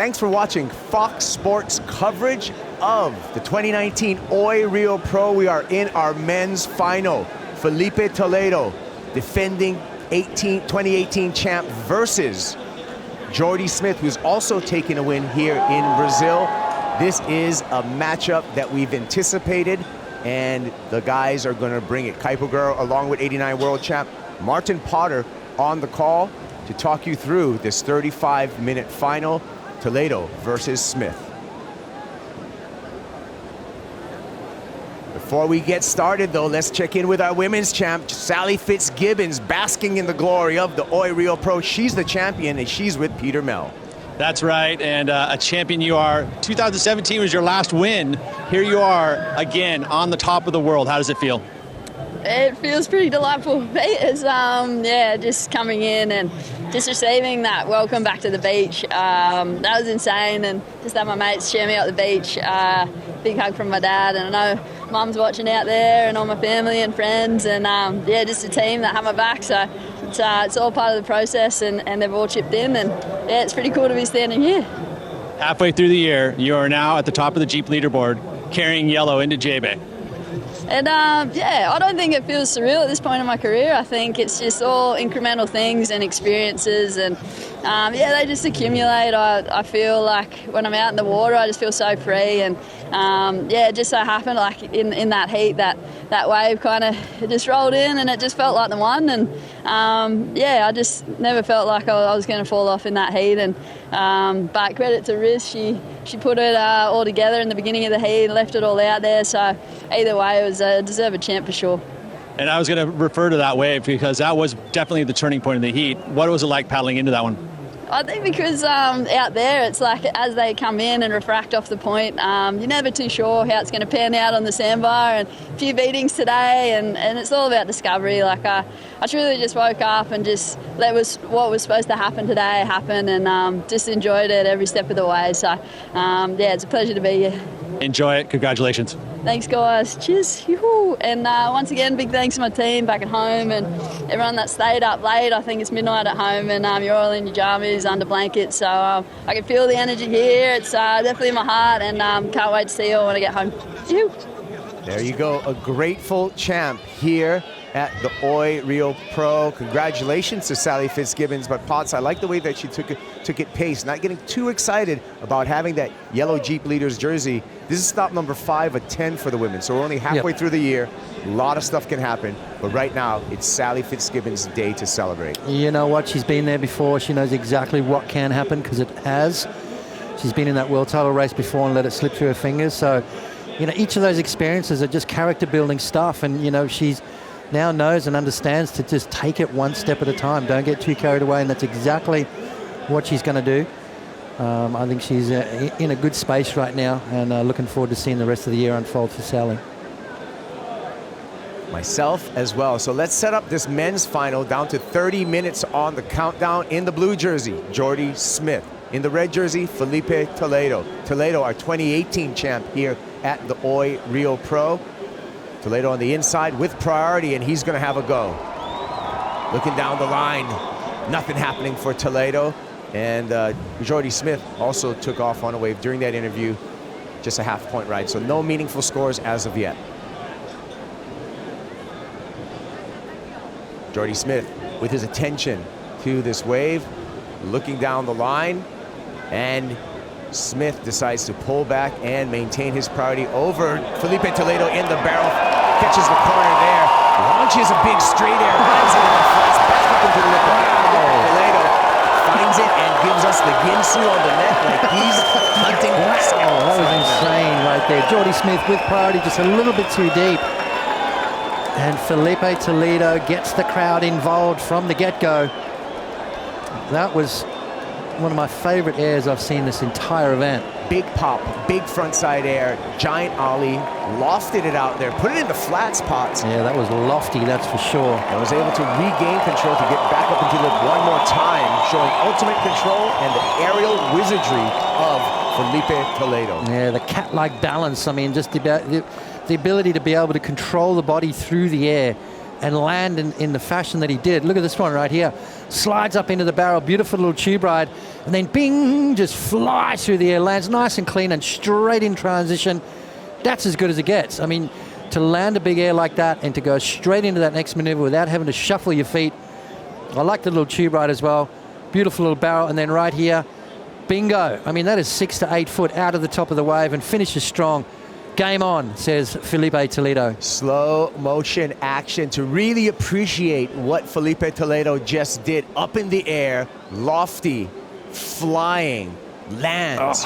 Thanks for watching Fox Sports coverage of the 2019 OI Rio Pro. We are in our men's final. Filipe Toledo, defending 2018 champ, versus Jordy Smith, who's also taking a win here in Brazil. This is a matchup that we've anticipated, and the guys are going to bring it. Kuiper Guerrero, along with 89 world champ Martin Potter, on the call to talk you through this 35-minute final. Toledo versus Smith. Before we get started, though, let's check in with our women's champ, Sally Fitzgibbons, basking in the glory of the OI Rio Pro. She's the champion, and she's with Peter Mel. That's right, and a champion you are. 2017 was your last win. Here you are again on the top of the world. How does it feel? It feels pretty delightful. It's just coming in and just receiving that welcome back to the beach. That was insane, and just have my mates cheer me up the beach. Big hug from my dad, and I know Mum's watching out there, and all my family and friends, and just a team that have my back. So it's all part of the process, and they've all chipped in, and yeah, it's pretty cool to be standing here. Halfway through the year, you are now at the top of the Jeep leaderboard, carrying yellow into J-Bay. And I don't think it feels surreal at this point in my career. I think it's just all incremental things and experiences, and they just accumulate. I feel like when I'm out in the water, I just feel so free, and it just so happened, like in that heat, that wave kind of just rolled in, and it just felt like the one, and I just never felt like I was going to fall off in that heat, and but credit to Riz, she put it all together in the beginning of the heat, left it all out there, so either way, it was a deserved champ for sure. And I was going to refer to that wave because that was definitely the turning point in the heat. What was it like paddling into that one? I think because out there, it's like as they come in and refract off the point, you're never too sure how it's going to pan out on the sandbar, and a few beatings today, and it's all about discovery. Like I truly just woke up and just let what was supposed to happen today happen, and just enjoyed it every step of the way. So it's a pleasure to be here. Enjoy it. Congratulations. Thanks, guys. Cheers. Yoo-hoo. And once again, big thanks to my team back at home and everyone that stayed up late. I think it's midnight at home, and you're all in your jammies under blankets. So I can feel the energy here. It's definitely in my heart, and can't wait to see you all when I get home. Yoo-hoo. There you go, a grateful champ here at the OI Rio Pro. Congratulations to Sally Fitzgibbons, but Potts, I like the way that she took it pace, not getting too excited about having that yellow Jeep Leaders jersey. This is stop number 5 of 10 for the women, so we're only halfway through the year. A lot of stuff can happen, but right now it's Sally Fitzgibbons' day to celebrate. You know what, she's been there before. She knows exactly what can happen, because it has. She's been in that world title race before and let it slip through her fingers. So, each of those experiences are just character building stuff, and she's now knows and understands to just take it one step at a time. Don't get too carried away, and that's exactly what she's going to do. I think she's in a good space right now, and looking forward to seeing the rest of the year unfold for Sally. Myself as well. So let's set up this men's final, down to 30 minutes on the countdown. In the blue jersey, Jordy Smith. In the red jersey, Filipe Toledo. Toledo, our 2018 champ here at the OI Rio Pro. Toledo on the inside with priority, and he's going to have a go. Looking down the line, nothing happening for Toledo. And Jordy Smith also took off on a wave during that interview, just a half-point ride. So no meaningful scores as of yet. Jordy Smith with his attention to this wave, looking down the line, and Smith decides to pull back and maintain his priority over Filipe Toledo in the barrel. Catches the corner there, launches a big straight air, lands it in the flats, back up into the lip. Toledo finds it and gives us the Ginsu on the net like he's hunting. That was insane right there. Jordy Smith with priority, just a little bit too deep. And Filipe Toledo gets the crowd involved from the get-go. That was one of my favorite airs I've seen this entire event. Big pop, big frontside air, giant ollie, lofted it out there, put it in the flat spots. Yeah, that was lofty, that's for sure. And was able to regain control to get back up into the one more time, showing ultimate control and the aerial wizardry of Filipe Toledo. Yeah, the cat-like balance, I mean, just the ability to be able to control the body through the air and land in the fashion that he did. Look at this one right here. Slides up into the barrel, beautiful little tube ride, and then bing, just flies through the air, lands nice and clean and straight in transition. That's as good as it gets. I mean, to land a big air like that and to go straight into that next maneuver without having to shuffle your feet. I like the little tube ride as well. Beautiful little barrel, and then right here, bingo. I mean, that is 6 to 8 foot out of the top of the wave and finishes strong. Game on, says Filipe Toledo. Slow motion action to really appreciate what Filipe Toledo just did. Up in the air, lofty, flying, lands,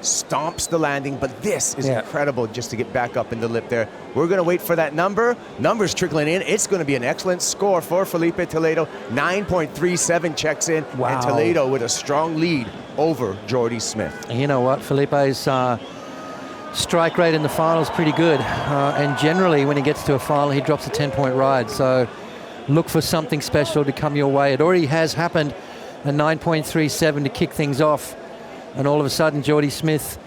stomps the landing, but this is incredible just to get back up in the lip there. We're going to wait for that number. Numbers trickling in. It's going to be an excellent score for Filipe Toledo. 9.37 checks in, and Toledo with a strong lead over Jordy Smith. And you know what? Felipe's strike rate in the final is pretty good, and generally when he gets to a final he drops a 10-point ride, so look for something special to come your way. It already has happened, a 9.37 to kick things off, and all of a sudden Jordy Smith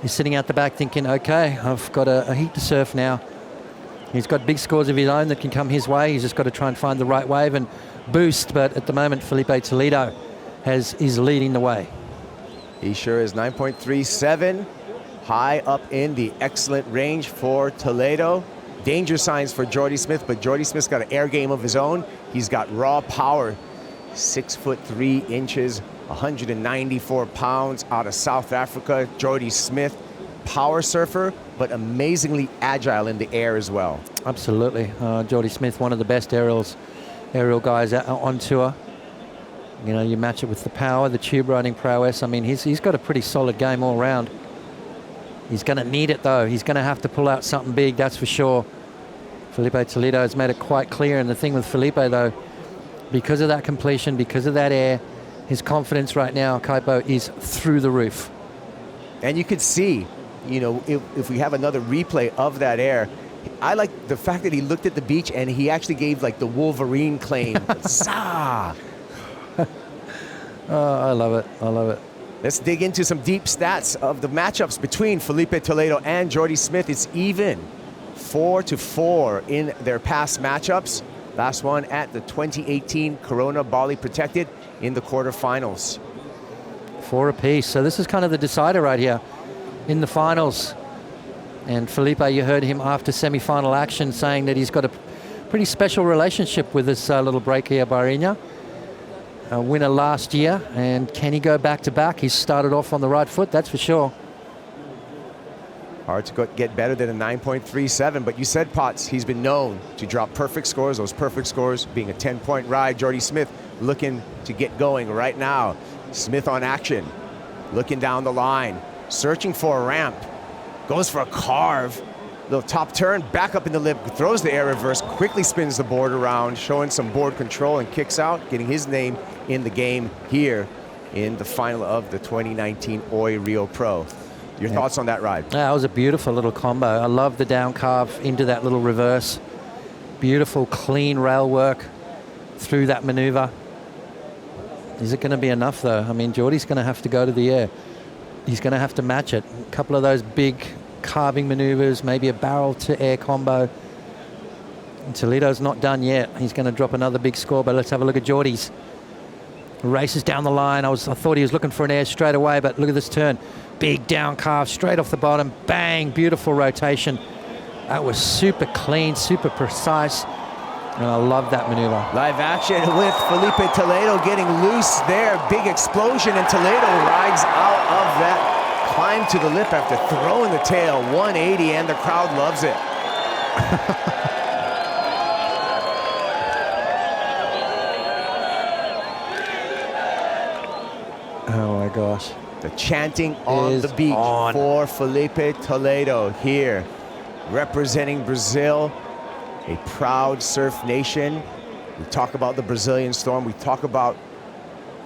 is sitting out the back thinking, okay, I've got a heat to surf now. He's got big scores of his own that can come his way. He's just got to try and find the right wave and boost, but at the moment Filipe Toledo is leading the way. He sure is. 9.37. High up in the excellent range for Toledo. Danger signs for Jordy Smith, but Jordy Smith's got an air game of his own. He's got raw power. 6'3", 194 pounds out of South Africa. Jordy Smith, power surfer, but amazingly agile in the air as well. Absolutely. Jordy Smith, one of the best aerial guys on tour. You know, you match it with the power, the tube riding prowess. I mean, he's got a pretty solid game all round. He's going to need it, though. He's going to have to pull out something big, that's for sure. Filipe Toledo has made it quite clear. And the thing with Filipe, though, because of that completion, because of that air, his confidence right now, Kaipo, is through the roof. And you could see, you know, if we have another replay of that air, I like the fact that he looked at the beach and he actually gave like the Wolverine claim. Zah! Oh, I love it. I love it. Let's dig into some deep stats of the matchups between Filipe Toledo and Jordy Smith. It's even 4-4 in their past matchups. Last one at the 2018 Corona Bali Protected in the quarterfinals. 4 apiece. So this is kind of the decider right here in the finals. And Filipe, you heard him after semi-final action saying that he's got a pretty special relationship with this little break here, Bahreina. A winner last year, and can he go back-to-back? He's started off on the right foot, that's for sure. Hard to get better than a 9.37, but you said, Potts, he's been known to drop perfect scores, those perfect scores being a 10-point ride. Jordy Smith looking to get going right now. Smith on action, looking down the line, searching for a ramp, goes for a carve. Little top turn, back up in the lip, throws the air reverse, quickly spins the board around, showing some board control and kicks out, getting his name in the game here in the final of the 2019 OI Rio Pro. Your thoughts on that ride? That was a beautiful little combo. I love the down carve into that little reverse. Beautiful, clean rail work through that maneuver. Is it going to be enough, though? I mean, Jordy's going to have to go to the air. He's going to have to match it. A couple of those big carving maneuvers, maybe a barrel to air combo. And Toledo's not done yet. He's going to drop another big score, but let's have a look at Jordy's. Races down the line. I thought he was looking for an air straight away, but look at this turn. Big down carve straight off the bottom. Bang, beautiful rotation. That was super clean, super precise. And I love that maneuver. Live action with Filipe Toledo getting loose there. Big explosion, and Toledo rides out of that climb to the lip after throwing the tail 180, and the crowd loves it. Oh my gosh. The chanting on the beach for Filipe Toledo here, representing Brazil, a proud surf nation. We talk about the Brazilian storm. We talk about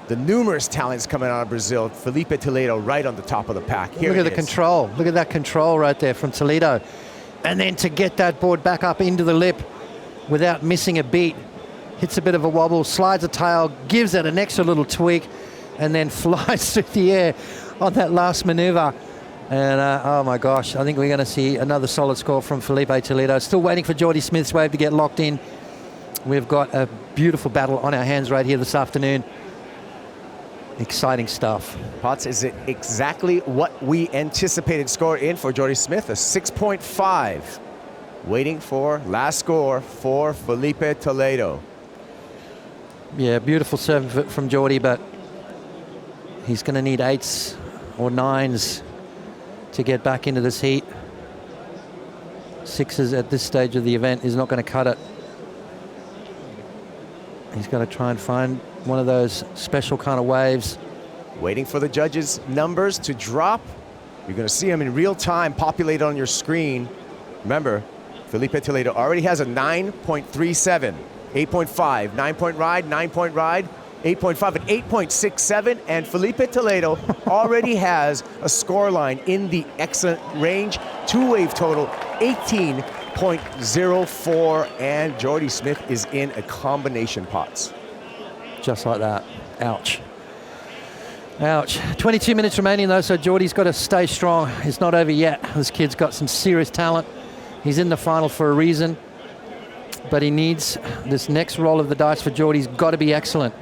the numerous talents coming out of Brazil. Filipe Toledo right on the top of the pack. Here Look at the control. Look at that control right there from Toledo. And then to get that board back up into the lip without missing a beat. Hits a bit of a wobble, slides a tail, gives it an extra little tweak, and then flies through the air on that last maneuver. And oh my gosh, I think we're going to see another solid score from Filipe Toledo. Still waiting for Jordy Smith's wave to get locked in. We've got a beautiful battle on our hands right here this afternoon. Exciting stuff. Potts, is it exactly what we anticipated score in for Jordy Smith? A 6.5. Waiting for last score for Filipe Toledo. Yeah, beautiful serve from Jordy, but he's going to need 8s or 9s to get back into this heat. 6s at this stage of the event is not going to cut it. He's going to try and find one of those special kind of waves. Waiting for the judges' numbers to drop. You're going to see them in real time populated on your screen. Remember, Filipe Toledo already has a 9.37, 8.5, 9-point ride, 9-point ride, 8.5, and 8.67. And Filipe Toledo already has a score line in the excellent range. 2-wave total, 18.04. And Jordy Smith is in a combination, Potts. Just like that. Ouch. Ouch. 22 minutes remaining though, so Jordy's got to stay strong. It's not over yet. This kid's got some serious talent. He's in the final for a reason, but he needs this next roll of the dice for Jordy's got to be excellent.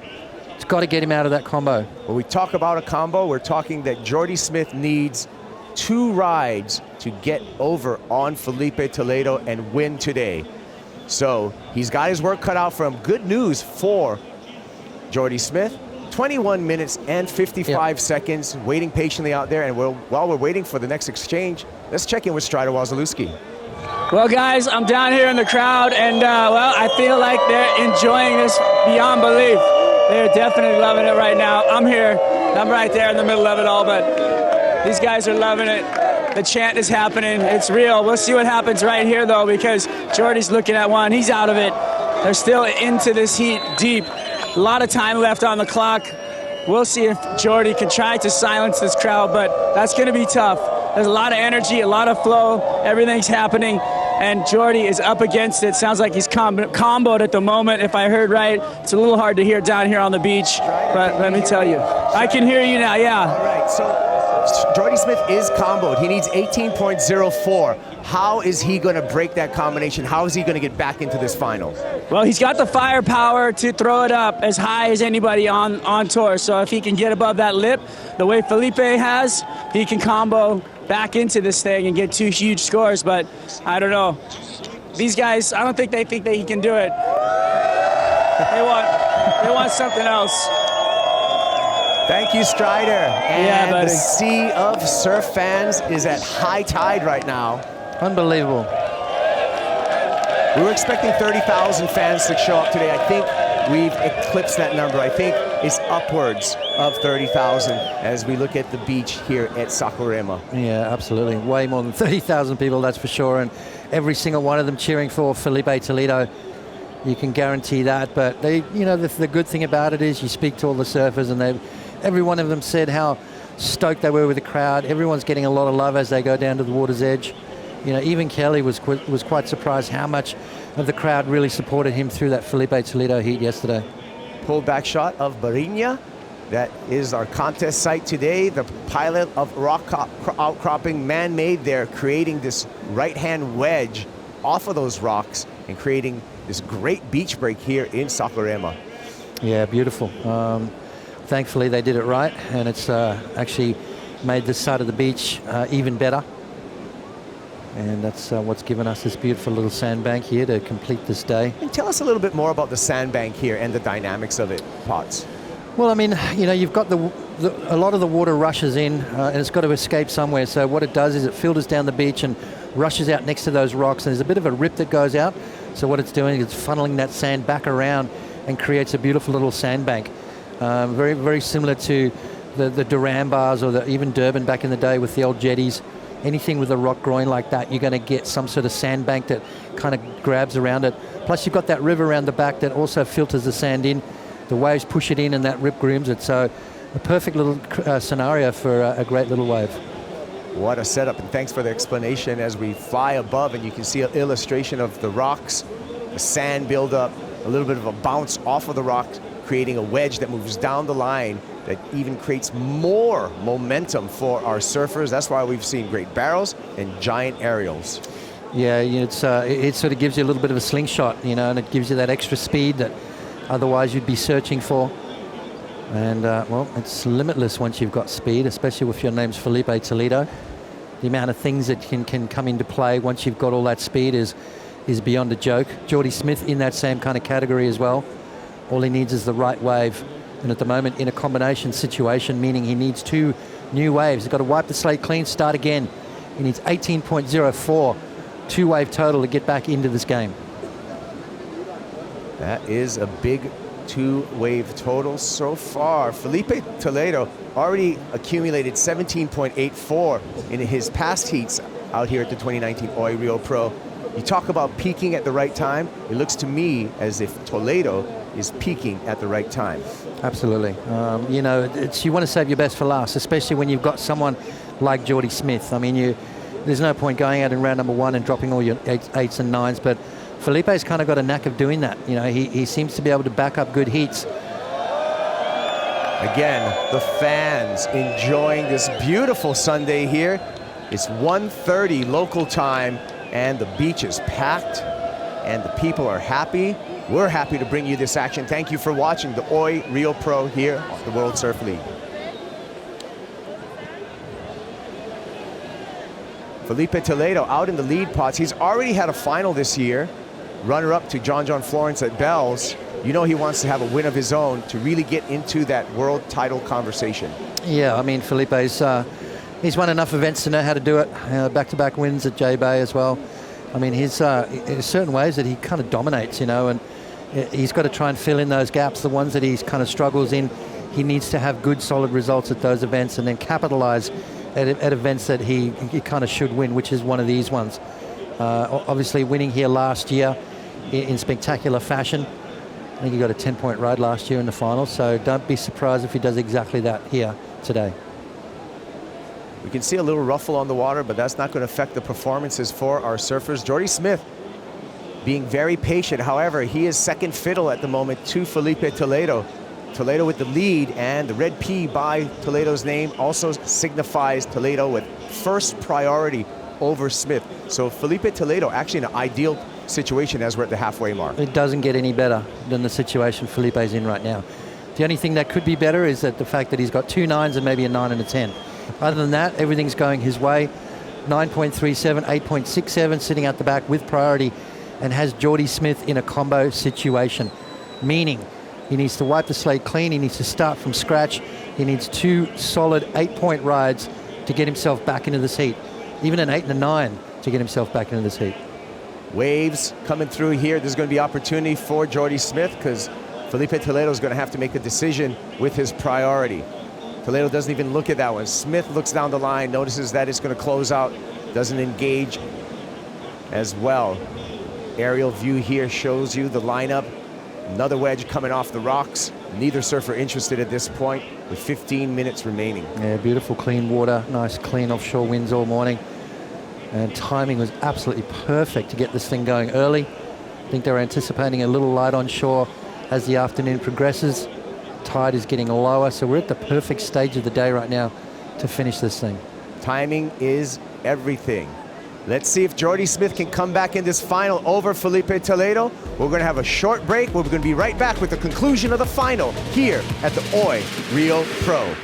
It's got to get him out of that combo. When we talk about a combo, we're talking that Jordy Smith needs 2 rides to get over on Filipe Toledo and win today. So he's got his work cut out for him. Good news for Jordy Smith. 21 minutes and 55 seconds waiting patiently out there. And while we're waiting for the next exchange, let's check in with Strider Wazalewski. Well, guys, I'm down here in the crowd, and, well, I feel like they're enjoying this beyond belief. They're definitely loving it right now. I'm here. I'm right there in the middle of it all, but these guys are loving it. The chant is happening. It's real. We'll see what happens right here, though, because Jordy's looking at one. He's out of it. They're still into this heat deep. A lot of time left on the clock. We'll see if Jordy can try to silence this crowd, but that's going to be tough. There's a lot of energy, a lot of flow. Everything's happening, and Jordy is up against it. Sounds like he's comboed at the moment, if I heard right. It's a little hard to hear down here on the beach, but let me tell you. I can hear you now, yeah. All right, so Jordy Smith is comboed. He needs 18.04. How is he going to break that combination? How is he going to get back into this final? Well, he's got the firepower to throw it up as high as anybody on tour. So if he can get above that lip, the way Filipe has, he can combo back into this thing and get 2 huge scores. But I don't know. These guys, I don't think they think that he can do it. They want something else. Thank you, Strider. And yeah, buddy. The sea of surf fans is at high tide right now. Unbelievable. We were expecting 30,000 fans to show up today. I think we've eclipsed that number. I think it's upwards of 30,000 as we look at the beach here at Saquarema. Yeah, absolutely. Way more than 30,000 people, that's for sure. And every single one of them cheering for Filipe Toledo. You can guarantee that. But they, you know, the good thing about it is you speak to all the surfers, and every one of them said how stoked they were with the crowd. Everyone's getting a lot of love as they go down to the water's edge. You know, even Kelly was quite surprised how much of the crowd really supported him through that Filipe Toledo heat yesterday. Pulled back shot of Barriña. That is our contest site today. The pilot of rock outcropping, man-made there, creating this right-hand wedge off of those rocks and creating this great beach break here in Saquarema. Yeah, beautiful. Thankfully, they did it right, and it's actually made this side of the beach even better. And that's what's given us this beautiful little sandbank here to complete this day. And tell us a little bit more about the sandbank here and the dynamics of it, Potts. Well, I mean, you know, you've got a lot of the water rushes in and it's got to escape somewhere. So what it does is it filters down the beach and rushes out next to those rocks. And there's a bit of a rip that goes out. So what it's doing is it's funneling that sand back around and creates a beautiful little sandbank. Very, very similar to the Duran bars or even Durban back in the day with the old jetties. Anything with a rock groin like that, you're going to get some sort of sandbank that kind of grabs around it. Plus, you've got that river around the back that also filters the sand in. The waves push it in and that rip grooms it. So a perfect little scenario for a great little wave. What a setup, and thanks for the explanation as we fly above, and you can see an illustration of the rocks, the sand buildup, a little bit of a bounce off of the rocks, creating a wedge that moves down the line that even creates more momentum for our surfers. That's why we've seen great barrels and giant aerials. Yeah, it sort of gives you a little bit of a slingshot, and it gives you that extra speed that otherwise you'd be searching for. And, well, it's limitless once you've got speed, especially if your name's Filipe Toledo. The amount of things that can come into play once you've got all that speed is beyond a joke. Jordy Smith in that same kind of category as well. All he needs is the right wave. And at the moment, in a combination situation, meaning he needs 2 new waves. He's got to wipe the slate clean, start again. He needs 18.04, 2-wave total to get back into this game. That is a big 2-wave total so far. Filipe Toledo already accumulated 17.84 in his past heats out here at the 2019 OI Rio Pro. You talk about peaking at the right time. It looks to me as if Toledo is peaking at the right time. Absolutely. You want to save your best for last, especially when you've got someone like Jordy Smith. I mean, there's no point going out in round number 1 and dropping all your 8s and 9s, but Felipe's kind of got a knack of doing that. He seems to be able to back up good heats. Again, the fans enjoying this beautiful Sunday here. It's 1:30 local time, and the beach is packed, and the people are happy. We're happy to bring you this action. Thank you for watching the OI Rio Pro here on the World Surf League. Filipe Toledo out in the lead pots. He's already had a final this year. Runner-up to John Florence at Bells. He wants to have a win of his own to really get into that world title conversation. Yeah, I mean, Felipe's he's won enough events to know how to do it. Back-to-back wins at J-Bay as well. I mean, in certain ways that he kind of dominates, and he's got to try and fill in those gaps, the ones that he kind of struggles in. He needs to have good, solid results at those events and then capitalize at events that he kind of should win, which is one of these ones. Obviously, winning here last year in spectacular fashion. I think he got a 10-point ride last year in the final, so don't be surprised if he does exactly that here today. We can see a little ruffle on the water, but that's not going to affect the performances for our surfers. Jordy Smith being very patient. However, he is second fiddle at the moment to Filipe Toledo. Toledo with the lead, and the red P by Toledo's name also signifies Toledo with first priority over Smith. So Filipe Toledo actually in an ideal situation as we're at the halfway mark. It doesn't get any better than the situation Felipe's in right now. The only thing that could be better is that the fact that he's got 2 9s and maybe a 9 and a 10. Other than that, everything's going his way. 9.37, 8.67 sitting out the back with priority, and has Jordy Smith in a combo situation, meaning he needs to wipe the slate clean, he needs to start from scratch, he needs 2 solid 8-point rides to get himself back into this heat, even an 8 and a 9 to get himself back into this heat. Waves coming through here. There's going to be opportunity for Jordy Smith because Filipe Toledo is going to have to make a decision with his priority. Toledo doesn't even look at that one. Smith looks down the line, notices that it's going to close out, doesn't engage as well. Aerial view here shows you the lineup. Another wedge coming off the rocks. Neither surfer interested at this point with 15 minutes remaining. Yeah, beautiful clean water, nice clean offshore winds all morning. And timing was absolutely perfect to get this thing going early. I think they were anticipating a little light on shore as the afternoon progresses. Tide is getting lower, so we're at the perfect stage of the day right now to finish this thing. Timing is everything. Let's see if Jordy Smith can come back in this final over Filipe Toledo. We're going to have a short break. We're going to be right back with the conclusion of the final here at the OI Rio Pro.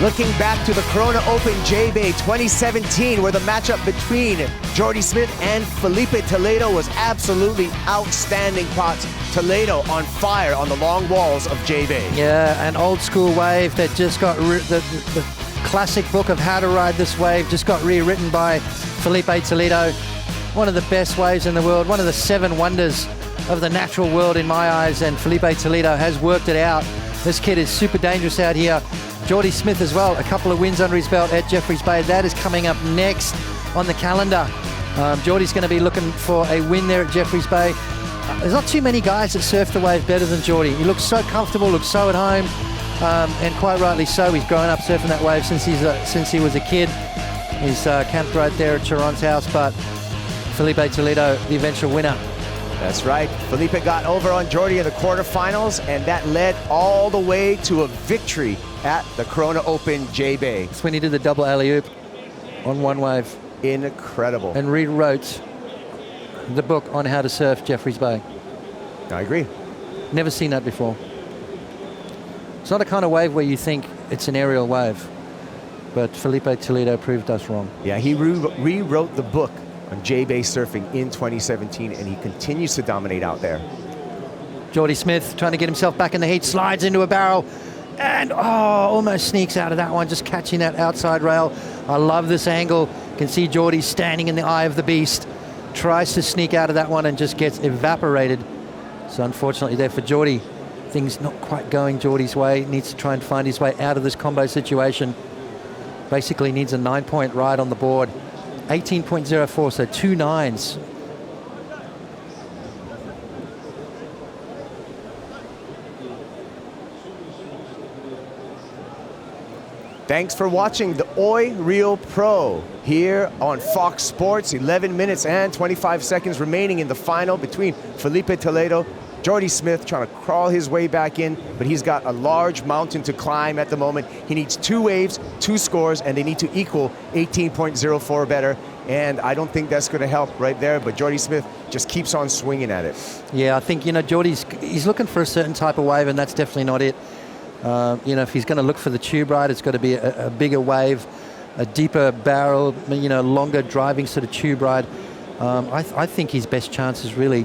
Looking back to the Corona Open J-Bay 2017, where the matchup between Jordy Smith and Filipe Toledo was absolutely outstanding pots. Toledo on fire on the long walls of J-Bay. Yeah, an old school wave that just got the classic book of how to ride this wave just got rewritten by Filipe Toledo. One of the best waves in the world, one of the 7 wonders of the natural world in my eyes, and Filipe Toledo has worked it out. This kid is super dangerous out here. Jordy Smith as well, a couple of wins under his belt at Jeffreys Bay. That is coming up next on the calendar. Jordy's going to be looking for a win there at Jeffreys Bay. There's not too many guys that surf the wave better than Jordy. He looks so comfortable, looks so at home, and quite rightly so. He's grown up surfing that wave since he was a kid. He's camped right there at Chiron's house, but Filipe Toledo, the eventual winner, That's right. Filipe got over on Jordy in the quarterfinals, and that led all the way to a victory at the Corona Open J-Bay. That's when he did the double alley-oop on one wave. Incredible. And rewrote the book on how to surf Jeffreys Bay. I agree. Never seen that before. It's not a kind of wave where you think it's an aerial wave, but Filipe Toledo proved us wrong. Yeah, he rewrote the book on J-Bay surfing in 2017, and he continues to dominate out there. Jordy Smith trying to get himself back in the heat, slides into a barrel, and almost sneaks out of that one, just catching that outside rail. I love this angle. You can see Jordy standing in the eye of the beast, tries to sneak out of that one and just gets evaporated. So unfortunately there for Jordy, things not quite going Jordy's way. Needs to try and find his way out of this combo situation. Basically needs a 9-point ride on the board. 18.04, so 2 9s. Thanks for watching the Oi Real Pro here on Fox Sports. 11 minutes and 25 seconds remaining in the final between Filipe Toledo, Jordy Smith trying to crawl his way back in, but he's got a large mountain to climb at the moment. He needs 2 waves, 2 scores, and they need to equal 18.04 better. And I don't think that's going to help right there, but Jordy Smith just keeps on swinging at it. Yeah, I think, he's looking for a certain type of wave, and that's definitely not it. If he's going to look for the tube ride, it's got to be a bigger wave, a deeper barrel, longer driving sort of tube ride. I think his best chances really,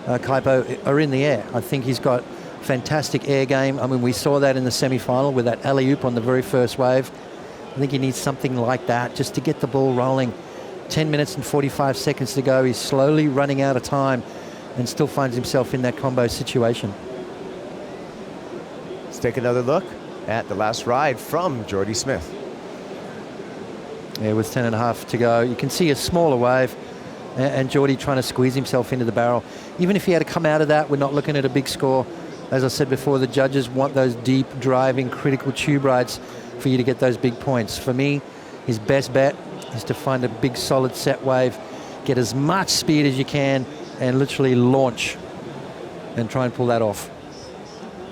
Kaipo, are in the air. I think he's got fantastic air game. I mean, we saw that in the semi-final with that alley-oop on the very first wave. I think he needs something like that just to get the ball rolling. 10 minutes and 45 seconds to go. He's slowly running out of time and still finds himself in that combo situation. Let's take another look at the last ride from Jordy Smith. Yeah, with 10.5 to go. You can see a smaller wave and Jordy trying to squeeze himself into the barrel. Even if he had to come out of that, we're not looking at a big score. As I said before, the judges want those deep, driving, critical tube rides for you to get those big points. For me, his best bet is to find a big, solid set wave, get as much speed as you can, and literally launch and try and pull that off.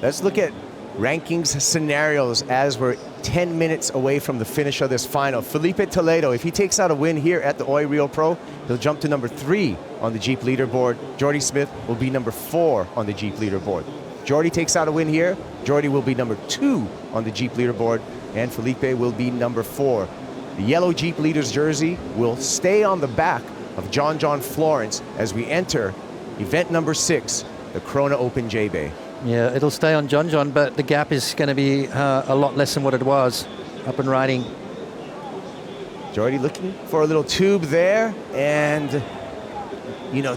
Let's look at rankings scenarios as we're 10 minutes away from the finish of this final. Filipe Toledo, if he takes out a win here at the Oi Real Pro, he'll jump to number 3 on the Jeep leaderboard. Jordy Smith will be number 4 on the Jeep leaderboard. Jordy takes out a win here, Jordy will be number 2 on the Jeep leaderboard, and Filipe will be number 4. The yellow Jeep leader's jersey will stay on the back of John Florence as we enter event number 6, the Corona Open J-Bay. Yeah, it'll stay on John, but the gap is going to be a lot less than what it was. Up and riding. Jordy looking for a little tube there, and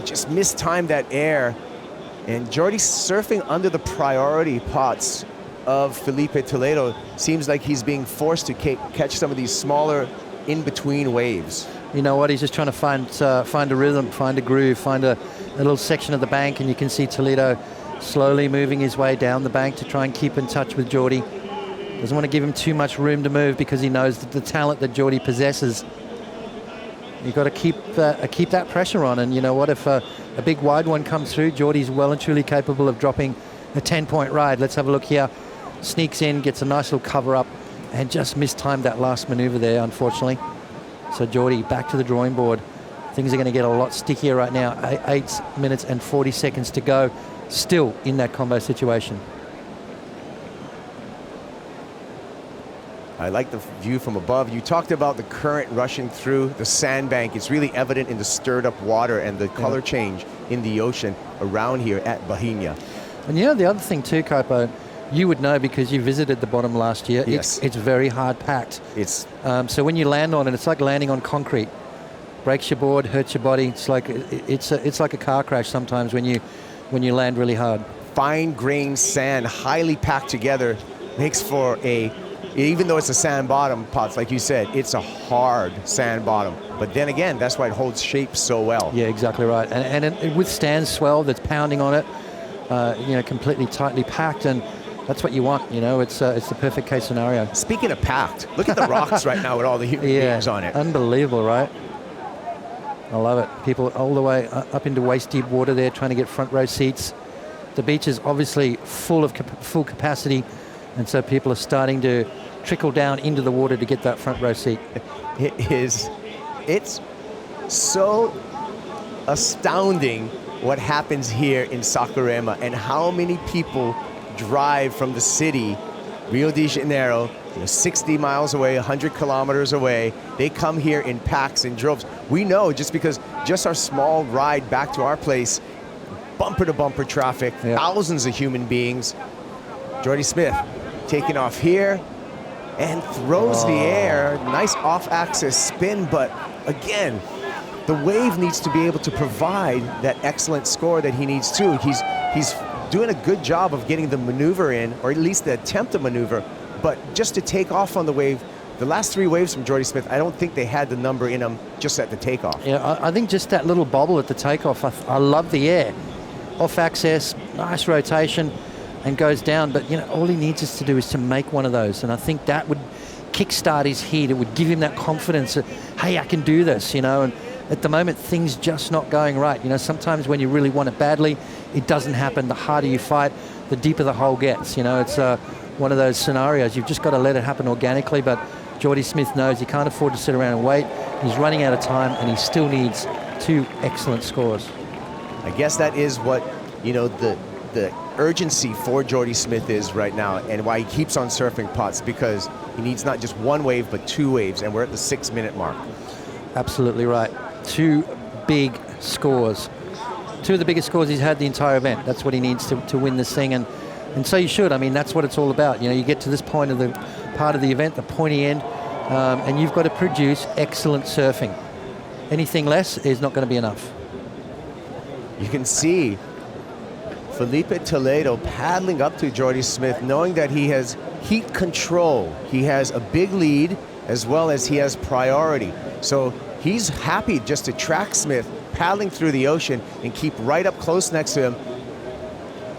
just mistimed that air. And Jordy surfing under the priority pots of Filipe Toledo. Seems like he's being forced to catch some of these smaller in-between waves. You know what, he's just trying to find a rhythm, find a groove, find a little section of the bank, and you can see Toledo slowly moving his way down the bank to try and keep in touch with Jordy. Doesn't want to give him too much room to move because he knows the talent that Jordy possesses. You've got to keep that pressure on, and you know what, if a big wide one comes through, Jordy's well and truly capable of dropping a 10-point ride. Let's have a look here. Sneaks in, gets a nice little cover up, and just mistimed that last maneuver there, unfortunately. So Jordy back to the drawing board. Things are going to get a lot stickier right now. 8 minutes and 40 seconds to go, still in that combo situation. I like the view from above. You talked about the current rushing through the sandbank. It's really evident in the stirred up water and the color change in the ocean around here at Bahia. And the other thing too, Kaipo, you would know because you visited the bottom last year. Yes. It's very hard packed. It's so when you land on it, it's like landing on concrete. Breaks your board, hurts your body. It's like a car crash sometimes when you land really hard. Fine grained sand, highly packed together, makes for even though it's a sand bottom, Potts, like you said, it's a hard sand bottom. But then again, that's why it holds shape so well. Yeah, exactly right. And it withstands swell that's pounding on it. Completely tightly packed, and that's what you want. It's the perfect case scenario. Speaking of packed, look at the rocks right now with all the human beings on it. Unbelievable, right? I love it. People all the way up into waist-deep water there trying to get front row seats. The beach is obviously full of full capacity, and so people are starting to trickle down into the water to get that front row seat. It's so astounding what happens here in Saquarema and how many people drive from the city, Rio de Janeiro, 60 miles away, 100 kilometers away. They come here in packs and droves. We know just because just our small ride back to our place, bumper to bumper traffic, thousands of human beings. Jordy Smith taking off here and throws the air. Nice off-axis spin, but again, the wave needs to be able to provide that excellent score that he needs to. He's doing a good job of getting the maneuver in, or at least the attempt to maneuver, but just to take off on the wave, the last 3 waves from Jordy Smith, I don't think they had the number in them just at the takeoff. Yeah, I think just that little bobble at the takeoff, I love the air. Off access, nice rotation, and goes down, but all he needs us to do is to make one of those, and I think that would kickstart his heat. It would give him that confidence that, hey, I can do this, and at the moment, things just not going right. Sometimes when you really want it badly, it doesn't happen. The harder you fight, the deeper the hole gets. It's one of those scenarios. You've just got to let it happen organically, but Jordy Smith knows he can't afford to sit around and wait. He's running out of time, and he still needs 2 excellent scores. I guess that is what, the urgency for Jordy Smith is right now, and why he keeps on surfing pots, because he needs not just 1 wave, but 2 waves, and we're at the 6-minute mark. Absolutely right. 2 big scores. 2 of the biggest scores he's had the entire event. That's what he needs to win this thing, and so you should. I mean, that's what it's all about. You get to this point of the part of the event, the pointy end, and you've got to produce excellent surfing. Anything less is not going to be enough. You can see Filipe Toledo paddling up to Jordy Smith, knowing that he has heat control. He has a big lead, as well as he has priority. So he's happy just to track Smith, paddling through the ocean, and keep right up close next to him,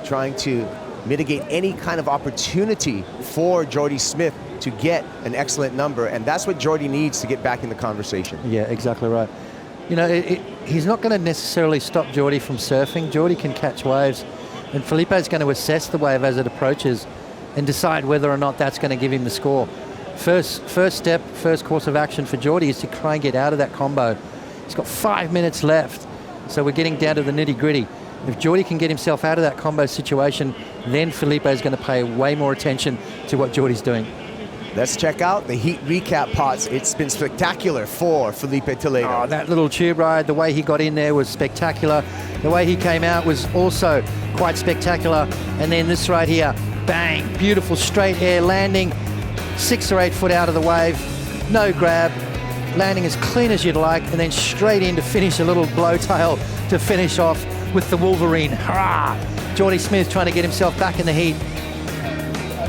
trying to mitigate any kind of opportunity for Jordy Smith to get an excellent number, and that's what Jordy needs to get back in the conversation. Yeah, exactly right. He's not going to necessarily stop Jordy from surfing. Jordy can catch waves, and Filipe's going to assess the wave as it approaches and decide whether or not that's going to give him the score. First step, first course of action for Jordy is to try and get out of that combo. He's got 5 minutes left, so we're getting down to the nitty-gritty. If Jordy can get himself out of that combo situation, then Filipe is going to pay way more attention to what Jordy's doing. Let's check out the heat recap pots. It's been spectacular for Filipe Toledo. Oh, that little tube ride, the way he got in there was spectacular. The way he came out was also quite spectacular. And then this right here, bang, beautiful straight air landing, 6 or 8 foot out of the wave, no grab, landing as clean as you'd like, and then straight in to finish a little blowtail to finish off with the Wolverine. Hurrah! Jordy Smith trying to get himself back in the heat.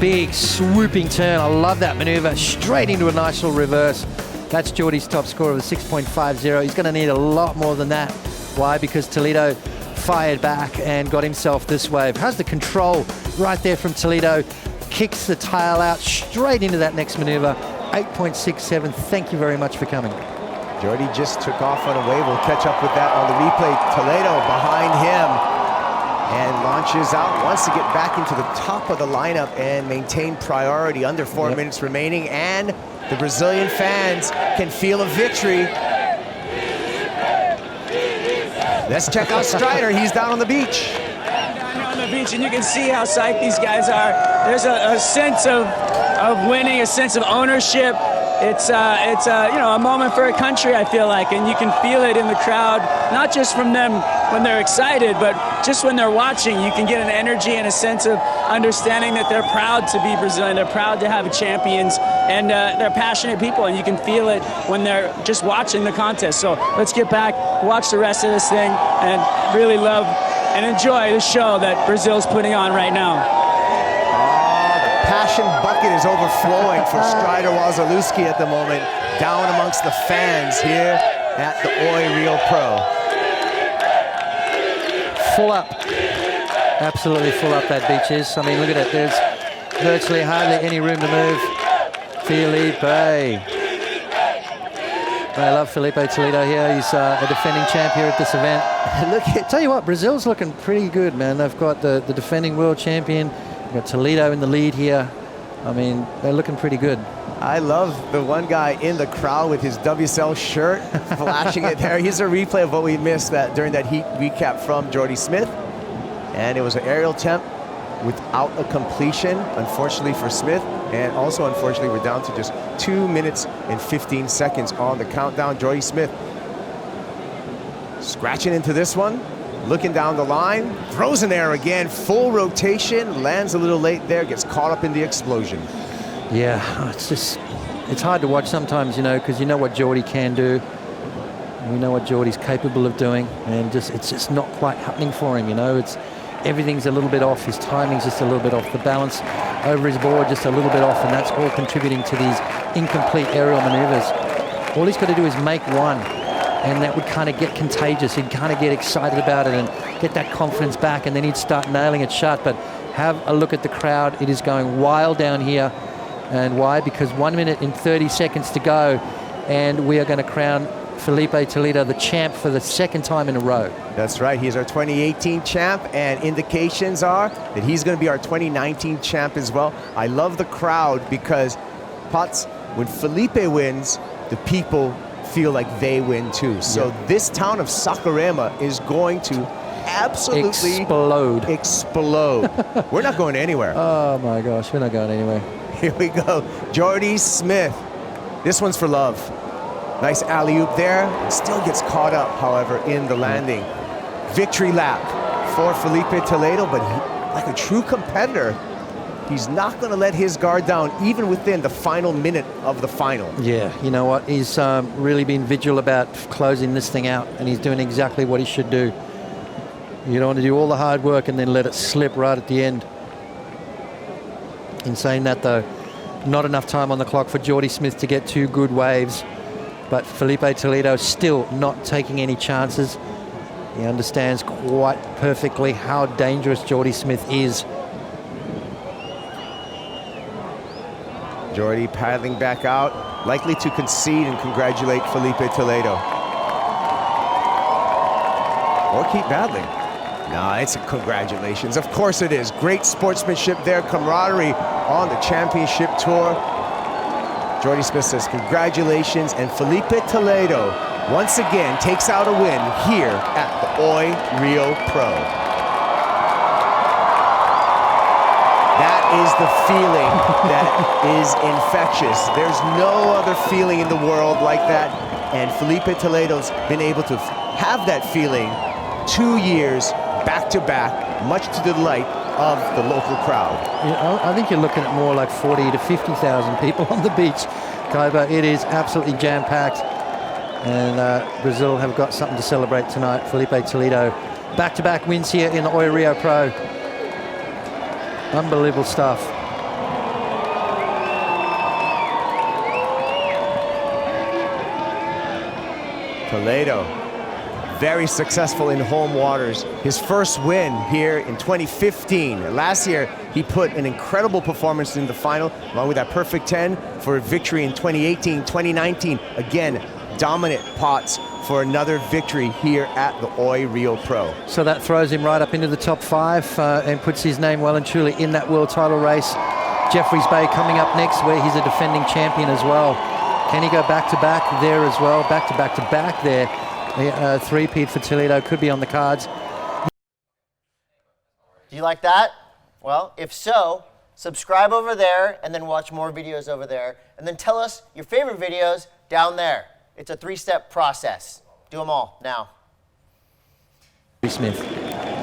Big swooping turn. I love that maneuver. Straight into a nice little reverse. That's Jordy's top score of a 6.50. He's going to need a lot more than that. Why? Because Toledo fired back and got himself this wave. Has the control right there from Toledo. Kicks the tail out straight into that next maneuver. 8.67. Thank you very much for coming. Jordy just took off on a wave. We'll catch up with that on the replay. Toledo behind him and launches out, wants to get back into the top of the lineup and maintain priority. Under 4 minutes remaining, and the Brazilian fans can feel a victory. Let's check out Strider. He's down on the beach. Down here on the beach, and you can see how psyched these guys are. There's a sense of winning, a sense of ownership. It's a moment for a country, I feel like, and you can feel it in the crowd, not just from them when they're excited, but just when they're watching. You can get an energy and a sense of understanding that they're proud to be Brazilian, they're proud to have champions, and they're passionate people, and you can feel it when they're just watching the contest. So let's get back, watch the rest of this thing, and really love and enjoy the show that Brazil's putting on right now. Passion bucket is overflowing for Strider Wazalewski at the moment, down amongst the fans here at the OI Rio Pro. Full up. Absolutely full up that beach is. I mean, look at it. There's virtually hardly any room to move. Filipe. I love Filipe Toledo here. He's a defending champ here at this event. Look, tell you what, Brazil's looking pretty good, man. They've got the defending world champion. They've got Toledo in the lead here. I mean, they're looking pretty good. I love the one guy in the crowd with his WSL shirt, flashing it there. Here's a replay of what we missed during that heat recap from Jordy Smith. And it was an aerial attempt without a completion, unfortunately for Smith. And also, unfortunately, we're down to just 2 minutes and 15 seconds on the countdown. Jordy Smith scratching into this one, looking down the line, throws an air again, full rotation, lands a little late there, gets caught up in the explosion. Yeah, it's hard to watch sometimes, you know, because you know what Jordy can do. We know what Jordy's capable of doing, and it's just not quite happening for him, you know. Everything's a little bit off. His timing's just a little bit off. The balance over his board just a little bit off, and that's all contributing to these incomplete aerial maneuvers. All he's got to do is make one, and that would kind of get contagious. He'd kind of get excited about it and get that confidence back, and then he'd start nailing it shut. But have a look at the crowd. It is going wild down here. And why? Because 1 minute and 30 seconds to go, and we are going to crown Filipe Toledo the champ for the second time in a row. That's right. He's our 2018 champ, and indications are that he's going to be our 2019 champ as well. I love the crowd because, Potts, when Filipe wins, the people feel like they win too. So this town of Saquarema is going to absolutely explode. We're not going anywhere. Oh my gosh, we're not going anywhere. Here we go. Jordy Smith. This one's for love. Nice alley-oop there. Still gets caught up, however, in the landing. Victory lap for Filipe Toledo, but like a true competitor, he's not going to let his guard down even within the final minute of the final. Yeah, you know what? He's really been vigilant about closing this thing out, and he's doing exactly what he should do. You don't want to do all the hard work and then let it slip right at the end. In saying that, though, not enough time on the clock for Jordy Smith to get 2 good waves. But Filipe Toledo still not taking any chances. He understands quite perfectly how dangerous Jordy Smith is. Jordy paddling back out, likely to concede and congratulate Filipe Toledo. Or keep paddling. No, it's a congratulations. Of course it is. Great sportsmanship there, camaraderie on the championship tour. Jordy Smith says congratulations, and Filipe Toledo once again takes out a win here at the OI Rio Pro. That is the feeling that is infectious. There's no other feeling in the world like that, and Filipe Toledo's been able to have that feeling 2 years back-to-back, much to the delight of the local crowd. Yeah, I think you're looking at more like 40 to 50,000 people on the beach, Kaiba. It is absolutely jam-packed, and Brazil have got something to celebrate tonight. Filipe Toledo, back-to-back wins here in the OI Rio Pro. Unbelievable stuff. Toledo, very successful in home waters. His first win here in 2015. Last year, he put an incredible performance in the final, along with that perfect 10 for a victory in 2018, 2019. Again, dominant Potts for another victory here at the OI Rio Pro. So that throws him right up into the top 5 and puts his name well and truly in that world title race. Jeffreys Bay coming up next, where he's a defending champion as well. Can he go back-to-back there as well? Back-to-back-to-back there. Three-peat for Toledo could be on the cards. Do you like that? Well, if so, subscribe over there and then watch more videos over there. And then tell us your favorite videos down there. It's a 3-step process. Do them all now. Smith.